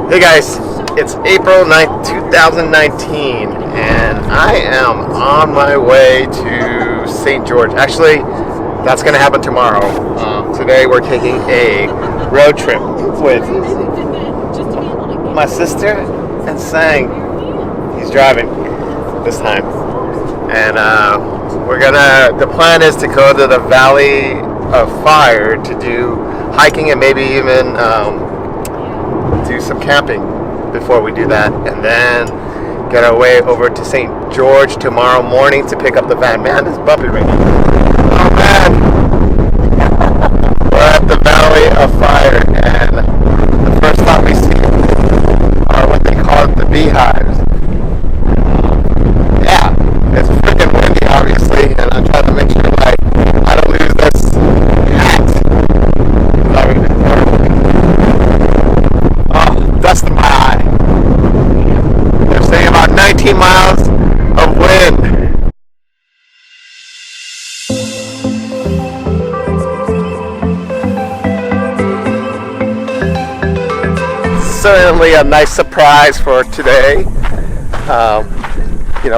Hey guys, it's April 9th, 2019, and I am on my way to St. George. Actually, that's going to happen tomorrow. Today we're taking a road trip with my sister and Sang. He's driving this time. And the plan is to go to the Valley of Fire to do hiking and maybe even do some camping before we do that, and then get our way over to St. George tomorrow morning to pick up the van. Man, it's bumpy right now. Oh man! We're at the Valley of Fire, and the first stop we see are what they call the beehives. Yeah, it's freaking windy, obviously, and I'm trying to make sure like I don't lose this hat. Dust in my eye. They're saying about 19 miles of wind. Certainly a nice surprise for today.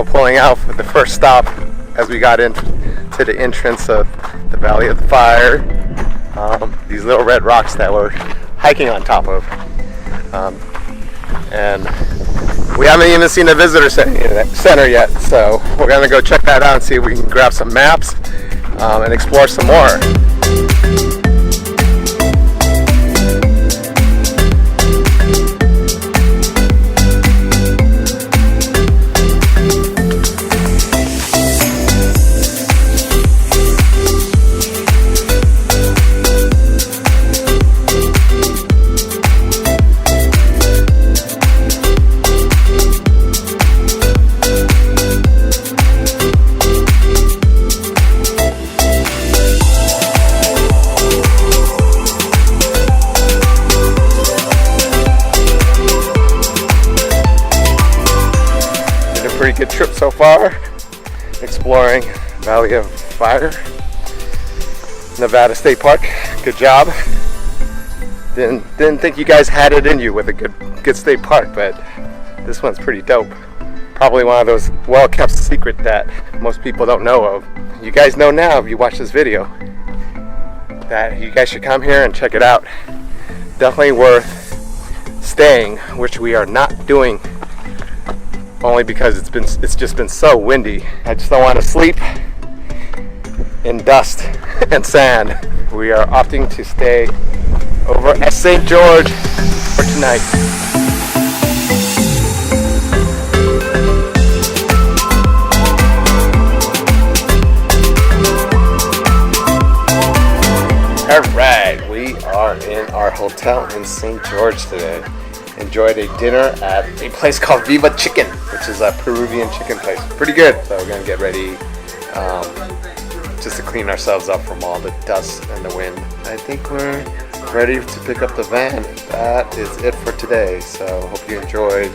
Pulling out for the first stop as we got into the entrance of the Valley of the Fire. These little red rocks that we're hiking on top of. And we haven't even seen the visitor center yet, so we're going to go check that out and see if we can grab some maps and explore some more. Pretty good trip so far, exploring Valley of Fire, Nevada State Park. Good job. Didn't think you guys had it in you with a good state park, but this one's pretty dope. Probably one of those well-kept secret that most people don't know of. You guys know now if you watch this video that you guys should come here and check it out. Definitely worth staying, which we are not doing. Only because it's just been so windy. I just don't want to sleep in dust and sand. We are opting to stay over at St. George for tonight. Alright, we are in our hotel in St. George today. Enjoyed a dinner at a place called Viva Chicken, which is a Peruvian chicken place. Pretty good. So we're gonna get ready just to clean ourselves up from all the dust and the wind. I think we're ready to pick up the van. That is it for today. So hope you enjoyed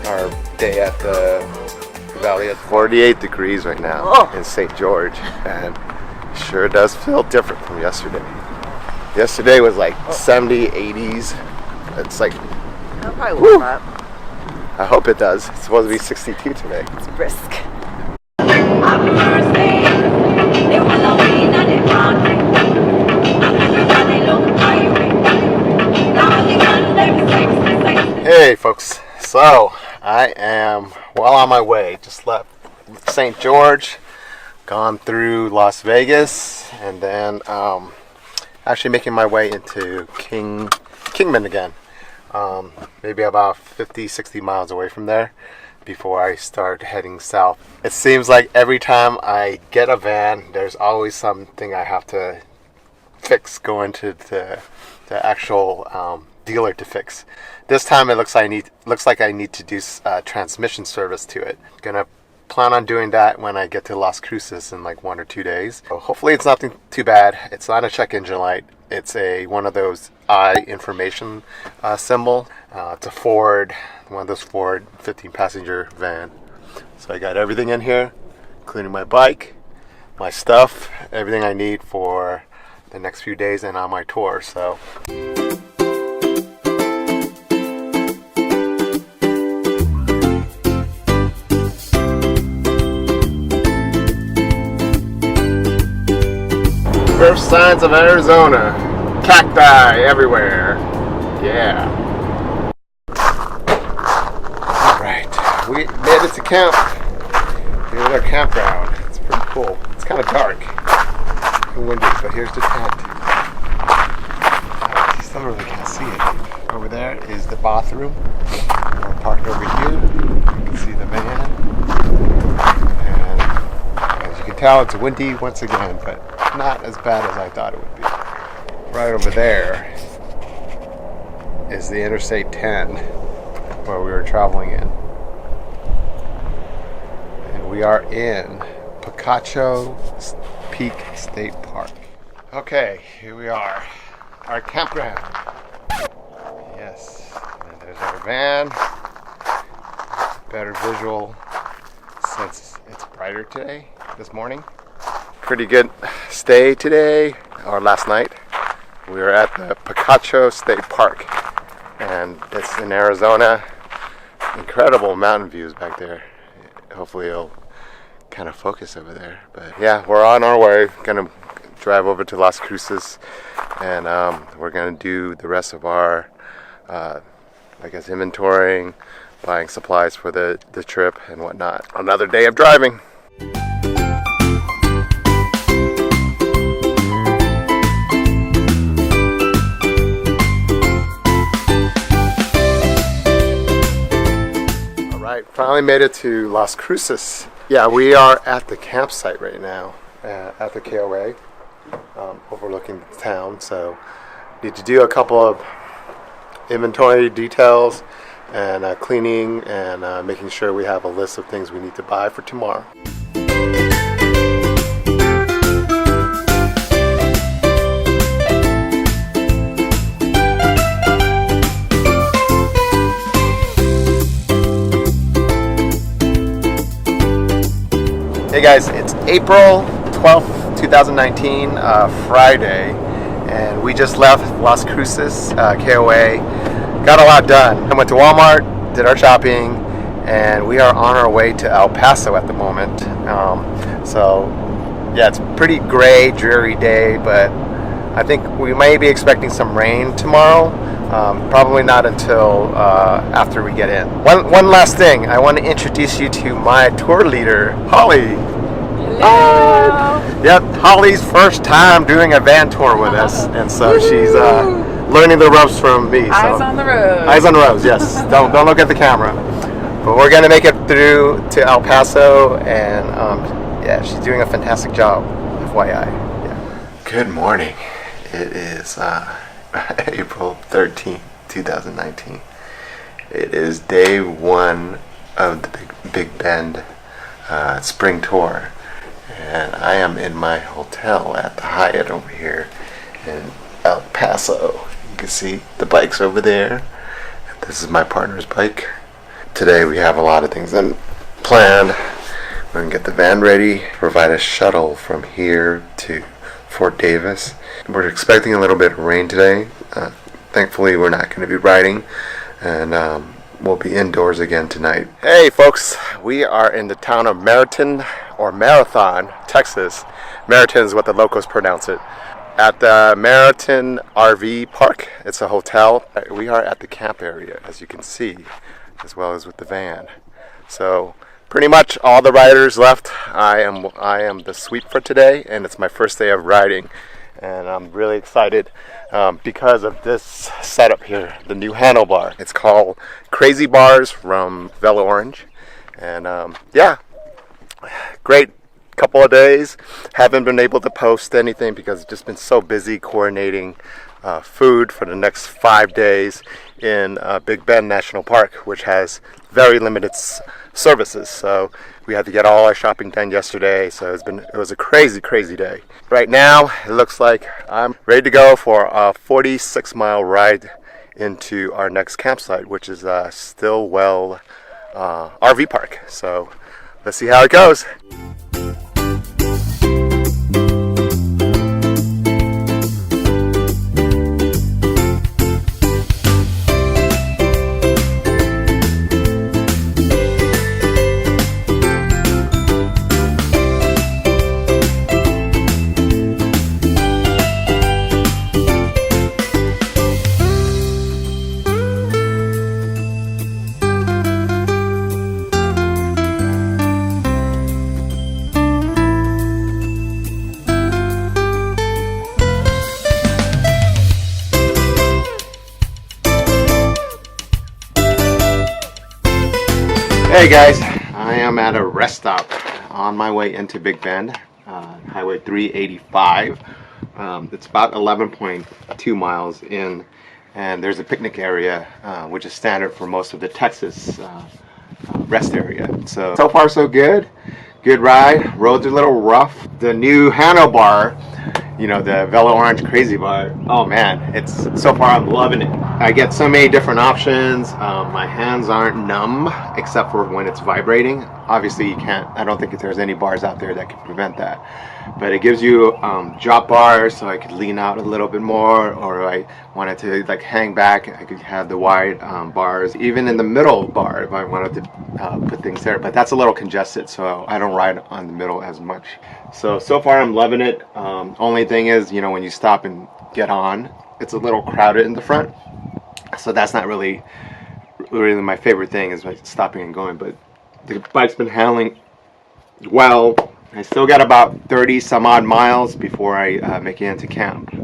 our day at the Valley. 48 degrees right now in St. George, and sure does feel different from yesterday. Yesterday was like 70, 80s. It's like, I'll probably warm up. I hope it does. It's supposed to be 62 today. It's brisk. Hey folks, so I am well on my way. Just left St. George, gone through Las Vegas, and then actually making my way into Kingman again. Maybe about 50-60 miles away from there before I start heading south. It seems like every time I get a van, there's always something I have to fix, going to the actual dealer to fix. This time it looks like I need to do transmission service to it. Gonna plan on doing that when I get to Las Cruces in like 1 or 2 days. So hopefully it's nothing too bad. It's not a check engine light. It's one of those eye information symbol. It's a Ford, one of those Ford 15-passenger van. So I got everything in here, including my bike, my stuff, everything I need for the next few days and on my tour. So First signs of Arizona. Cacti everywhere. Yeah. Alright, we made it to camp. Here's our campground. It's pretty cool. It's kind of dark and windy, but here's the tent. You still really can't see it. Over there is the bathroom. We're parked over here. You can see the van. And as you can tell, it's windy once again, but not as bad as I thought it would be. Right over there is the Interstate 10 where we were traveling in. And we are in Picacho Peak State Park. Okay, here we are. Our campground. Yes. And there's our van. Better visual since it's brighter today, this morning. Pretty good stay today, or last night. We were at the Picacho State Park, and it's in Arizona. Incredible mountain views back there. Hopefully it'll kind of focus over there. But yeah, we're on our way. Gonna drive over to Las Cruces, and we're gonna do the rest of our, I guess, inventorying, buying supplies for the trip and whatnot. Another day of driving. Finally made it to Las Cruces. Yeah, we are at the campsite right now at the KOA, overlooking the town. So need to do a couple of inventory details and cleaning and making sure we have a list of things we need to buy for tomorrow. Hey guys, it's April 12th, 2019, Friday, and we just left Las Cruces, KOA. Got a lot done. I went to Walmart, did our shopping, and we are on our way to El Paso at the moment. So yeah, it's a pretty gray, dreary day, but I think we may be expecting some rain tomorrow. Probably not until after we get in. One last thing, I want to introduce you to my tour leader, Holly. Hello. Yep, Holly's first time doing a van tour with us, and so she's learning the ropes from me. Eyes on the road. Eyes on the road, yes. Don't look at the camera. But we're gonna make it through to El Paso, and yeah, she's doing a fantastic job. FYI. Yeah. Good morning. It is April 13th, 2019. It is day one of the Big Bend spring tour, and I am in my hotel at the Hyatt over here in El Paso. You can see the bikes over there. This is my partner's bike. Today we have a lot of things planned. We're gonna get the van ready, provide a shuttle from here to Fort Davis. We're expecting a little bit of rain today. Thankfully, we're not going to be riding, and we'll be indoors again tonight. Hey, folks, we are in the town of Meriton, or Meriton, Texas. Meriton is what the locals pronounce it. At the Meriton RV Park, it's a hotel. We are at the camp area, as you can see, as well as with the van. So pretty much all the riders left. I am the sweep for today, and it's my first day of riding, and I'm really excited because of this setup here, the new handlebar. It's called Crazy Bars from Velo Orange, and yeah, great couple of days. Haven't been able to post anything because it's just been so busy coordinating food for the next 5 days in Big Bend National Park, which has very limited services. So we had to get all our shopping done yesterday. So it was a crazy day. Right now, it looks like I'm ready to go for a 46-mile ride into our next campsite, which is Stillwell RV Park. So let's see how it goes. Hey guys, I am at a rest stop on my way into Big Bend, Highway 385. It's about 11.2 miles in, and there's a picnic area, which is standard for most of the Texas rest area. So far so good. Good ride. Roads are a little rough. The new handlebar, you know, the Velo Orange Crazy Bar. Oh man, it's so far I'm loving it. I get so many different options. My hands aren't numb except for when it's vibrating. Obviously you can't, I don't think there's any bars out there that can prevent that. But it gives you drop bars, so I could lean out a little bit more, or I wanted to like hang back, I could have the wide bars, even in the middle bar if I wanted to put things there. But that's a little congested, so I don't ride on the middle as much. So far I'm loving it. Only thing is, you know, when you stop and get on, it's a little crowded in the front. So that's not really my favorite thing, is like stopping and going. But the bike's been handling well. I still got about 30 some odd miles before I make it into camp.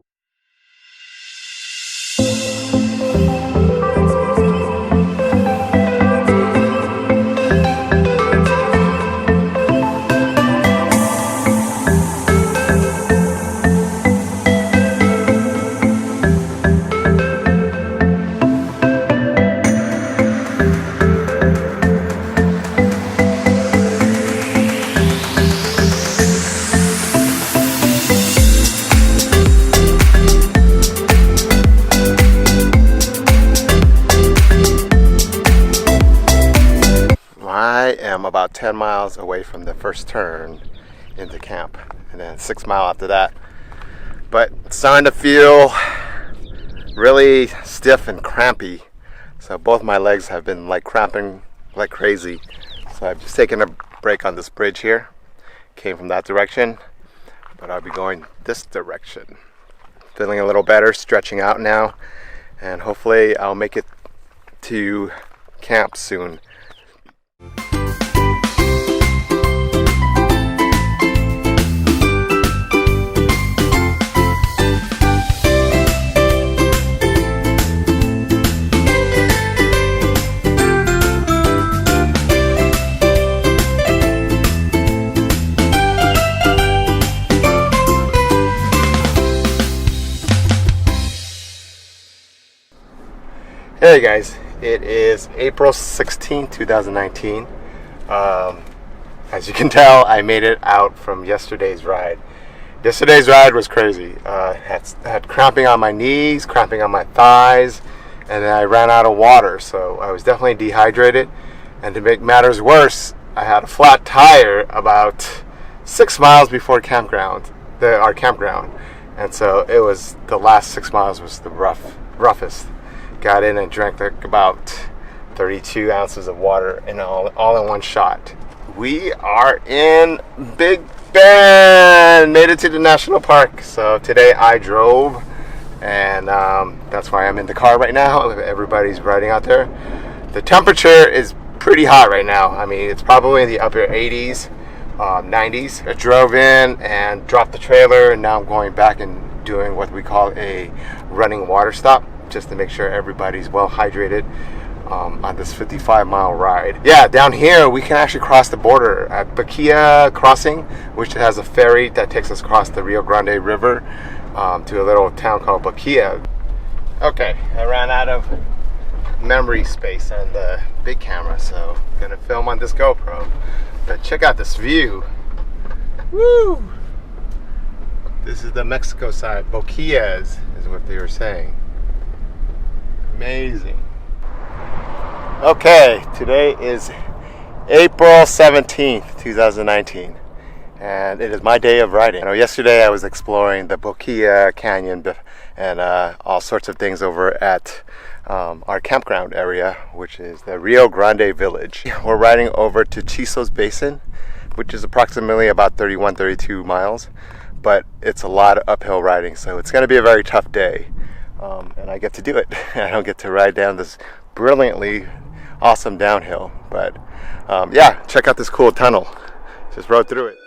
I am about 10 miles away from the first turn into camp, and then 6 miles after that. But it's starting to feel really stiff and crampy. So both my legs have been like cramping like crazy. So I've just taken a break on this bridge here. Came from that direction, but I'll be going this direction. Feeling a little better, stretching out now, and hopefully I'll make it to camp soon. Hey guys, it is April 16, 2019. As you can tell, I made it out from yesterday's ride. Yesterday's ride was crazy. Had cramping on my knees, cramping on my thighs, and then I ran out of water, so I was definitely dehydrated. And to make matters worse, I had a flat tire about 6 miles before our campground. And so it was, the last 6 miles was the roughest. Got in and drank like about 32 ounces of water in all in one shot. We are in Big Bend. Made it to the national park. So today I drove, and that's why I'm in the car right now. Everybody's riding out there. The temperature is pretty hot right now. I mean, it's probably in the upper 80s, 90s. I drove in and dropped the trailer, and now I'm going back and doing what we call a running water stop, just to make sure everybody's well hydrated on this 55-mile ride. Yeah, down here we can actually cross the border at Baquia Crossing, which has a ferry that takes us across the Rio Grande River to a little town called Baquia. Okay, I ran out of memory space on the big camera, so I'm gonna film on this GoPro. But check out this view. Woo! This is the Mexico side. Baquias is what they were saying. Amazing. Okay, today is April 17th, 2019, and it is my day of riding. You know, yesterday I was exploring the Baquia Canyon and all sorts of things over at our campground area, which is the Rio Grande Village. We're riding over to Chisos Basin, which is approximately about 32 miles, but it's a lot of uphill riding, so it's going to be a very tough day. And I get to do it. I don't get to ride down this brilliantly awesome downhill, but yeah, check out this cool tunnel. Just rode through it.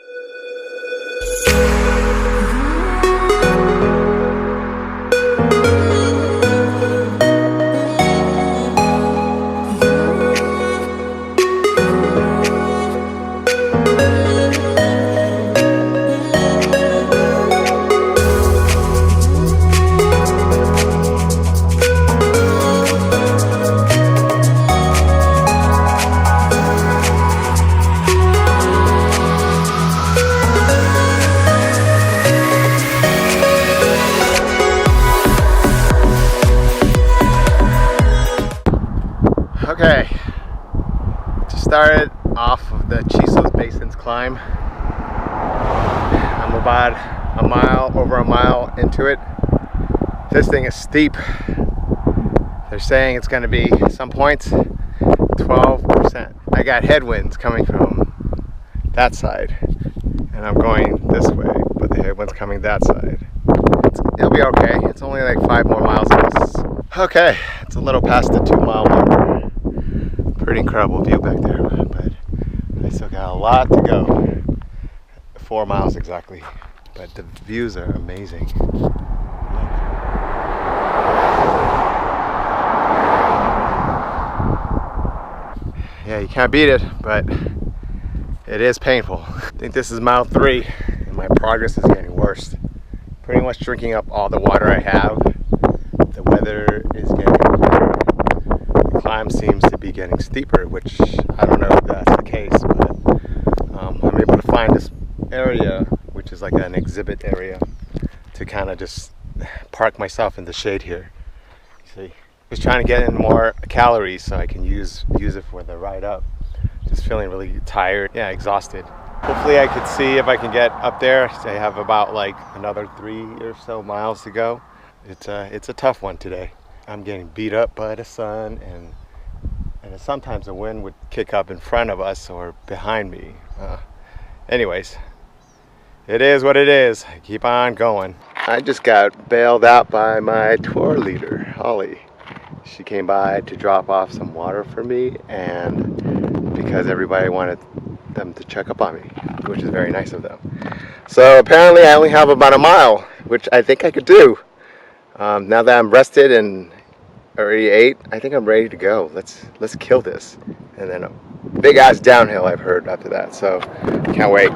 Okay, just started off of the Chisos Basins climb. I'm about over a mile into it. This thing is steep. They're saying it's going to be at some points 12%. I got headwinds coming from that side, and I'm going this way, but the headwind's coming that side. It'll be okay. It's only like 5 more miles of this. Okay, it's a little past the 2 mile marker. Pretty incredible view back there, but I still got a lot to go. 4 miles exactly, but the views are amazing. Yeah, you can't beat it, but it is painful. I think this is mile 3, and my progress is getting worse. Pretty much drinking up all the water I have. The weather is getting better. The climb seems to be getting steeper, which I don't know if that's the case, but I'm able to find this area, which is like an exhibit area, to kind of just park myself in the shade here. See, just trying to get in more calories so I can use it for the ride up. Just feeling really tired, yeah, exhausted. Hopefully I could see if I can get up there. I have about like another 3 or so miles to go. It's a tough one today. I'm getting beat up by the sun, and sometimes the wind would kick up in front of us or behind me. Anyways, it is what it is. I keep on going. I just got bailed out by my tour leader, Holly. She came by to drop off some water for me, and because everybody wanted them to check up on me, which is very nice of them. So apparently I only have about a mile, which I think I could do. Now that I'm rested and already ate, I think I'm ready to go. Let's kill this. And then a big ass downhill I've heard after that, so can't wait.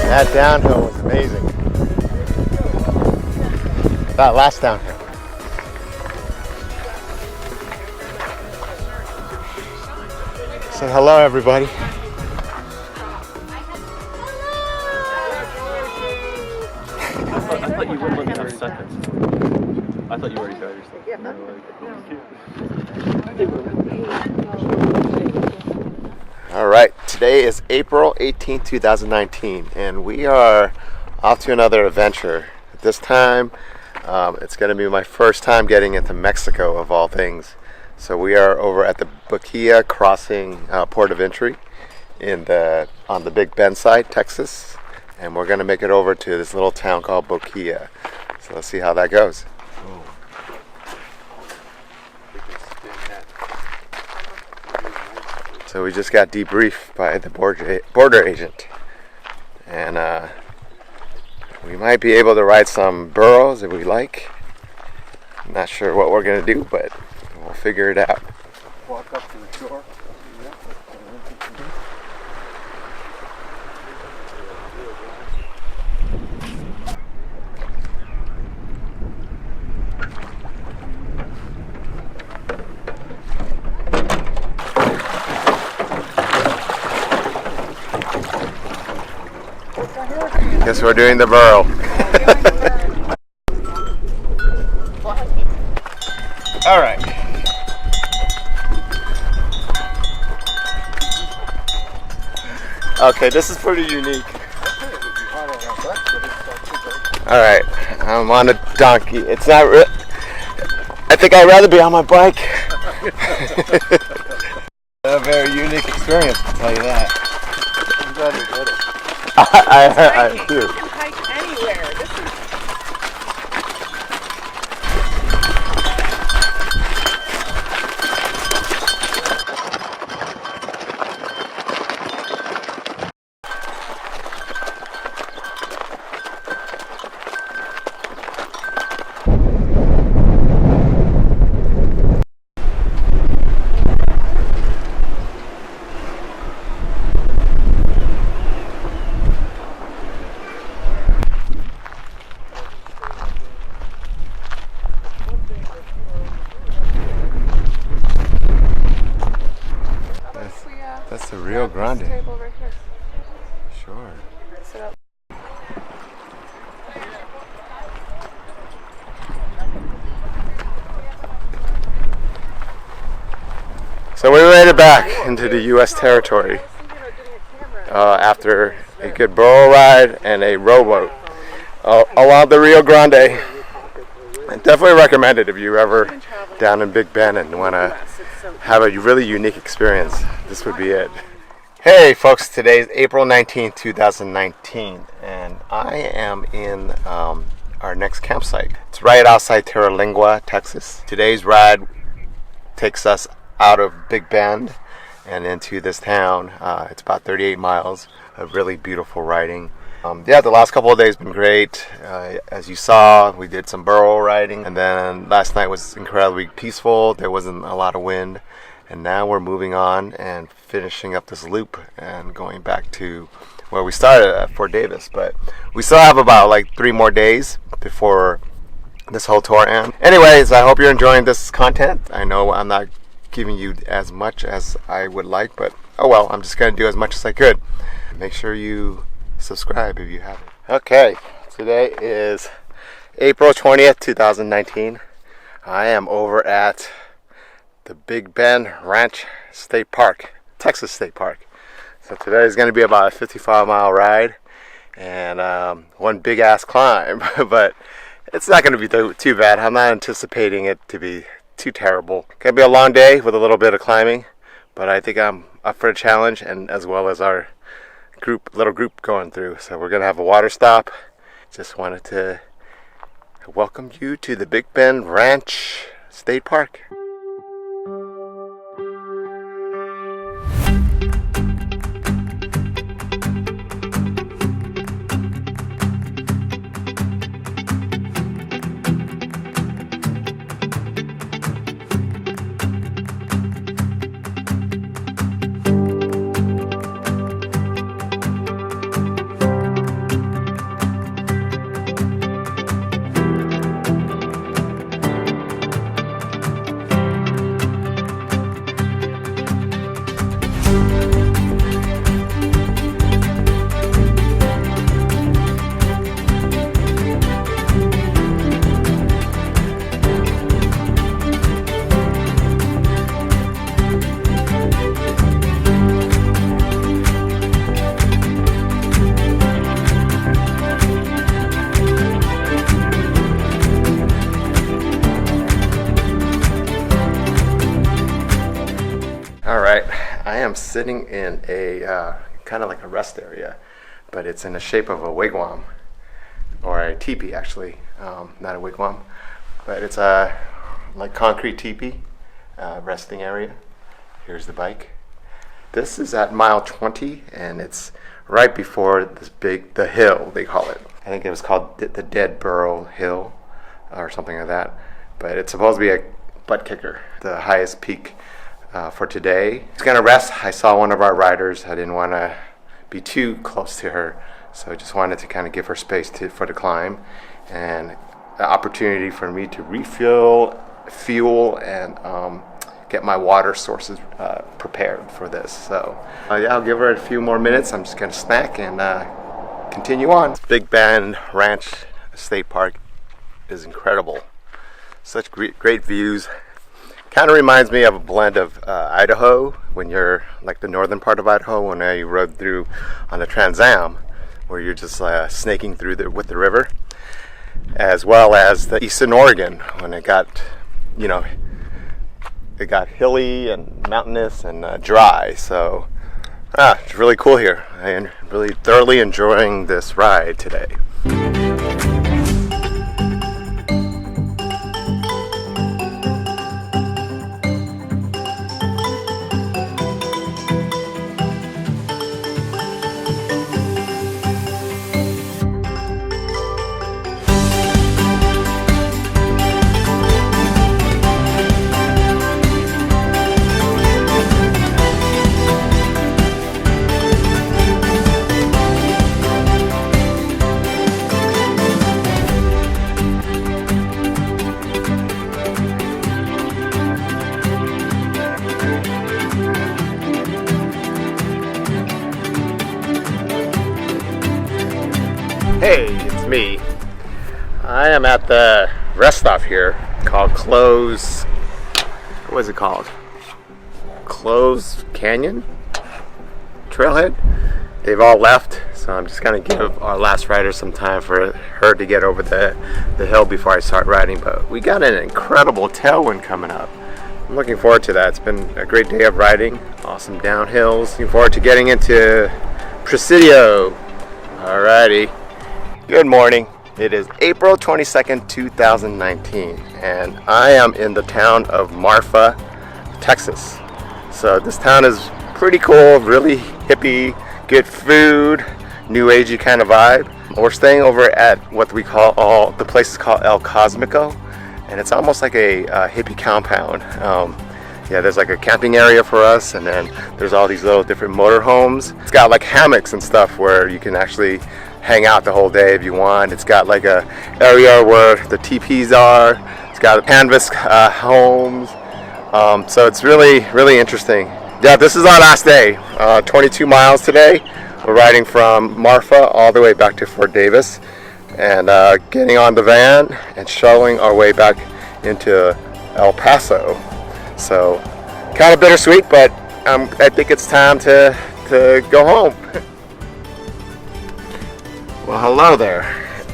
That downhill was amazing. That last downhill. Say hello, everybody. I thought you wouldn't let me have seconds. I thought you already got yourself. All right, today is April 18, 2019, and we are off to another adventure. This time, it's going to be my first time getting into Mexico, of all things. So we are over at the Boquilla Crossing port of entry on the Big Bend side, Texas, and we're going to make it over to this little town called Boquilla. So let's see how that goes. So we just got debriefed by the border agent, and we might be able to ride some burros if we like. I'm not sure what we're gonna do, but we'll figure it out. walk up to the shore. Guess we're doing the burrow. All right. Okay, this is pretty unique. All right, I'm on a donkey. It's not. I think I'd rather be on my bike. A very unique experience, to tell you that. I'm glad you did it. I do. You can hike anywhere. This is That's the Rio Grande. table right here. Sure. Sit up. So we made it back into the U.S. territory after a good burro ride and a rowboat along the Rio Grande. I definitely recommend it if you're ever down in Big Bend and want to have a really unique experience. This would be it. Hey folks, today is April 19th, 2019, and I am in our next campsite. It's right outside Terralingua, Texas. Today's ride takes us out of Big Bend and into this town. It's about 38 miles of really beautiful riding. Yeah, the last couple of days been great. As you saw, we did some burro riding, and then last night was incredibly peaceful. There wasn't a lot of wind, and now we're moving on and finishing up this loop and going back to where we started at Fort Davis. But we still have about like 3 more days before this whole tour ends. Anyways, I hope you're enjoying this content. I know I'm not giving you as much as I would like, but oh well, I'm just going to do as much as I could. Make sure you subscribe if you haven't. Okay, today is April 20th, 2019. I am over at the Big Bend Ranch State Park, Texas State Park. So today is going to be about a 55-mile ride and one big ass climb, but it's not going to be too bad. I'm not anticipating it to be too terrible. Gonna be a long day with a little bit of climbing, but I think I'm up for a challenge, and as well as our little group going through. So we're gonna have a water stop. Just wanted to welcome you to the Big Bend Ranch State Park. I am sitting in a kind of like a rest area, but it's in the shape of a wigwam, or a teepee actually, not a wigwam, but it's a like concrete teepee resting area. Here's the bike. This is at mile 20, and it's right before the hill, they call it. I think it was called the Dead Burrow Hill or something like that, but it's supposed to be a butt kicker, the highest peak for today. It's gonna rest. I saw one of our riders. I didn't want to be too close to her, so I just wanted to kind of give her space for the climb, and the opportunity for me to refill fuel and get my water sources prepared for this. So yeah, I'll give her a few more minutes. I'm just gonna snack and continue on. Big Bend Ranch State Park is incredible. Such great views. Kind of reminds me of a blend of Idaho, when you're like the northern part of Idaho, when you rode through on the Trans Am, where you're just snaking through with the river, as well as the eastern Oregon, when it got, you know, it got hilly and mountainous and dry. So it's really cool here. I am really thoroughly enjoying this ride today. Hey, it's me. I am at the rest stop here called what is it called? Closed Canyon Trailhead. They've all left, so I'm just gonna give our last rider some time for her to get over the hill before I start riding. But we got an incredible tailwind coming up. I'm looking forward to that. It's been a great day of riding, awesome downhills. Looking forward to getting into Presidio. Alrighty. Good morning. It is April 22nd, 2019, and I am in the town of Marfa, Texas. So this town is pretty cool, really hippie, good food, new agey kind of vibe. We're staying over at what we call the place is called El Cosmico, and it's almost like a hippie compound. Yeah, there's like a camping area for us, and then there's all these little different motorhomes. It's got like hammocks and stuff where you can actually hang out the whole day if you want. It's got like a area where the teepees are. It's got canvas homes. So it's really interesting. Yeah, this is our last day. 22 miles today. We're riding from Marfa all the way back to Fort Davis, and getting on the van and shuttling our way back into El Paso. So kind of bittersweet, but I think it's time to go home. Well, hello there.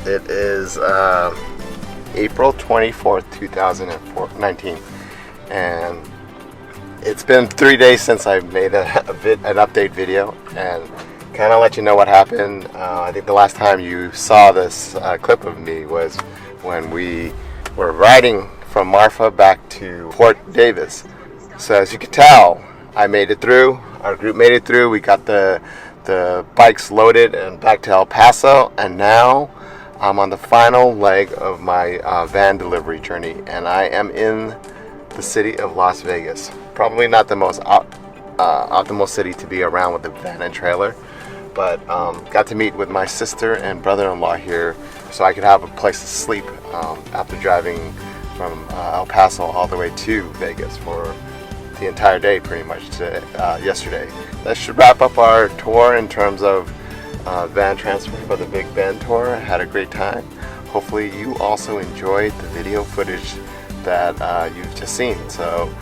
It is April 24th, 2019, and it's been 3 days since I made an update video, and kind of let you know what happened. I think the last time you saw this clip of me was when we were riding from Marfa back to Fort Davis. So as you can tell, I made it through. Our group made it through. We got the bikes loaded and back to El Paso, and now I'm on the final leg of my van delivery journey, and I am in the city of Las Vegas. Probably not the most optimal city to be around with a van and trailer, but got to meet with my sister and brother-in-law here so I could have a place to sleep after driving from El Paso all the way to Vegas for the entire day, pretty much, to yesterday. That should wrap up our tour in terms of van transfer for the Big Bend tour. I had a great time. Hopefully you also enjoyed the video footage that you've just seen. So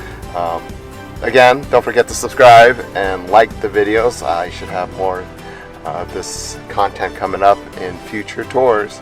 again, don't forget to subscribe and like the videos. I should have more of this content coming up in future tours.